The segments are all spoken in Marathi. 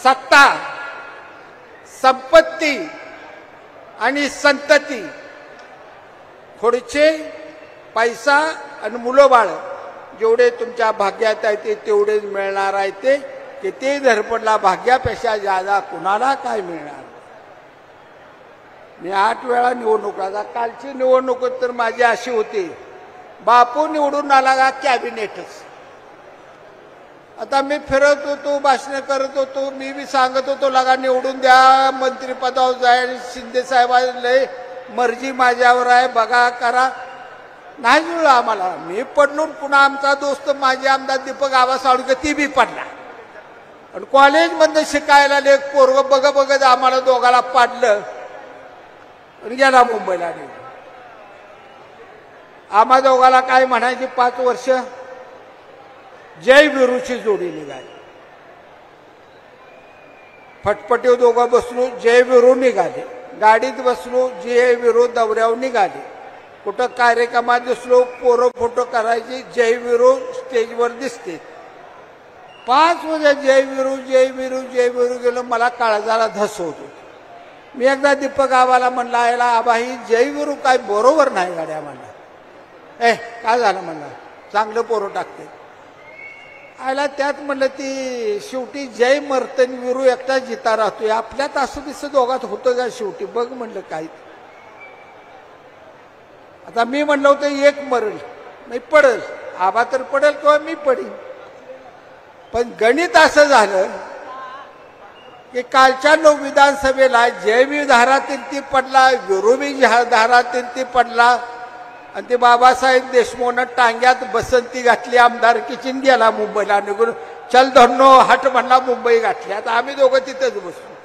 सत्ता, संपत्ती आणि संतती, थोडेसे पैसा आणि मुलंबाळ जेवढे तुमच्या भाग्यात आहे ते तेवढेच मिळणार आहे. ते किती धडपडला भाग्यापेक्षा जादा कुणाला काय मिळणार. मी 8 वेळा निवडणूक लागला. कालची निवडणूक तर माझी अशी होती, बापू निवडून आला का कॅबिनेटच. आता मी फिरत होतो, भाषण करत होतो, मी बी सांगत होतो लगा निवडून द्या, मंत्रिपदावर जाईल, शिंदे साहेबांना मर्जी माझ्यावर आहे, बघा करा. नाही जुळलं आम्हाला. मी पडलो, पुन्हा आमचा दोस्त माजी आमदार दीपक आबा साळुंखे ती बी पडला. आणि कॉलेजमधनं शिकायला एक पोरग बघत आम्हाला दोघाला पाडलं आणि गेला मुंबईला. आम्हा दोघाला काय म्हणायची 5 वर्ष जय विरूची जोडी निघाली. फटफटीव दोघं बसलो, जय विरू निघाले. गाडीत बसलो, जय विरू दौऱ्यावर निघाले. कुठं कार्यक्रमात दिसलो, पोरं फोटो करायची, जय विरू स्टेजवर दिसते. 5 वर्ष जय विरू जय विरू जय विरू गेलो. मला काळजाला धस होतो. मी एकदा दीपक आबाला म्हणला, याला आबा ही जय विरू काय बरोबर नाही गाड्या म्हणला. काय झालं म्हणला, चांगलं पोरं टाकते. आयला त्यात म्हणलं ती शेवटी जय मर्तन विरू एकटा जिता राहतोय. आपल्यात असं दिसतं दोघात होतं का शेवटी, बघ म्हणलं काय. आता मी म्हणलं होतं एक मरेल नाही पडेल, आबा तर पडेल किंवा मी पडेल. पण गणित असं झालं की कालच्या विधानसभेला जयवी धारातील ती पडला, विरोबी धारातील ती पडला. आणि ते बाबासाहेब देशमुखनं टांग्यात बसंती घातली, आमदारकीची गेला मुंबईला निघून. चल धन्नो हट म्हणला, मुंबई घातली. आता आम्ही दोघं तिथेच बसलो.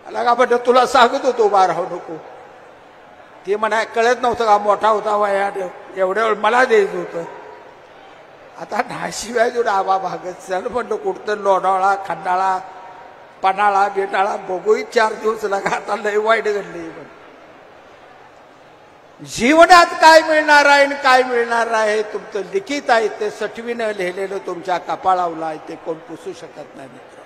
मला का म्हटलं तुला सांगत होतो उभा राहू नको. ते म्हणा कळत नव्हतं का मोठा होता वयात, एवढ्या वेळ मला द्यायचं होतं. आता नाशिवाय जो आबा भागत चल म्हणलं कुठतं लोणावळा खंडाळा पन्हाळा बेटाळा बघूही 4 दिवस लागा. आता लय वाईट घडले. जीवनात काय मिळणार आहे आणि काय मिळणार आहे तुमचं लिखित आहे, ते सटवीनं लिहिलेलं तुमच्या कपाळावलं आहे, ते कोण पुसू शकत नाही मित्र.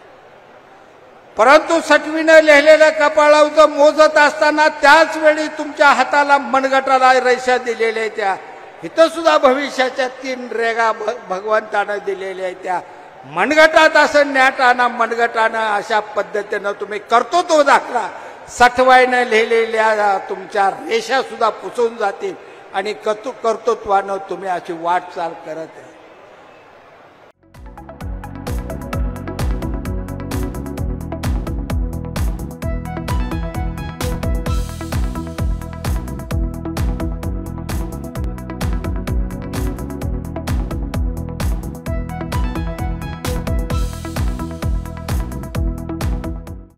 परंतु सटवीनं लिहिलेलं कपाळावचं मोजत असताना त्याच वेळी तुमच्या हाताला मनगटाला रेषा दिलेल्या त्या, इथं सुद्धा भविष्याच्या 3 रेगा भगवंतानं दिलेल्या आहे. त्या मनगटात असं न्याटानं मनगटानं अशा पद्धतीनं तुम्ही करतो तो दाखला. सटवाईनं लिहिलेल्या तुमच्या रेषा सुद्धा पुसून जातील आणि कर्तृत्वानं तुम्ही अशी वाटचाल करत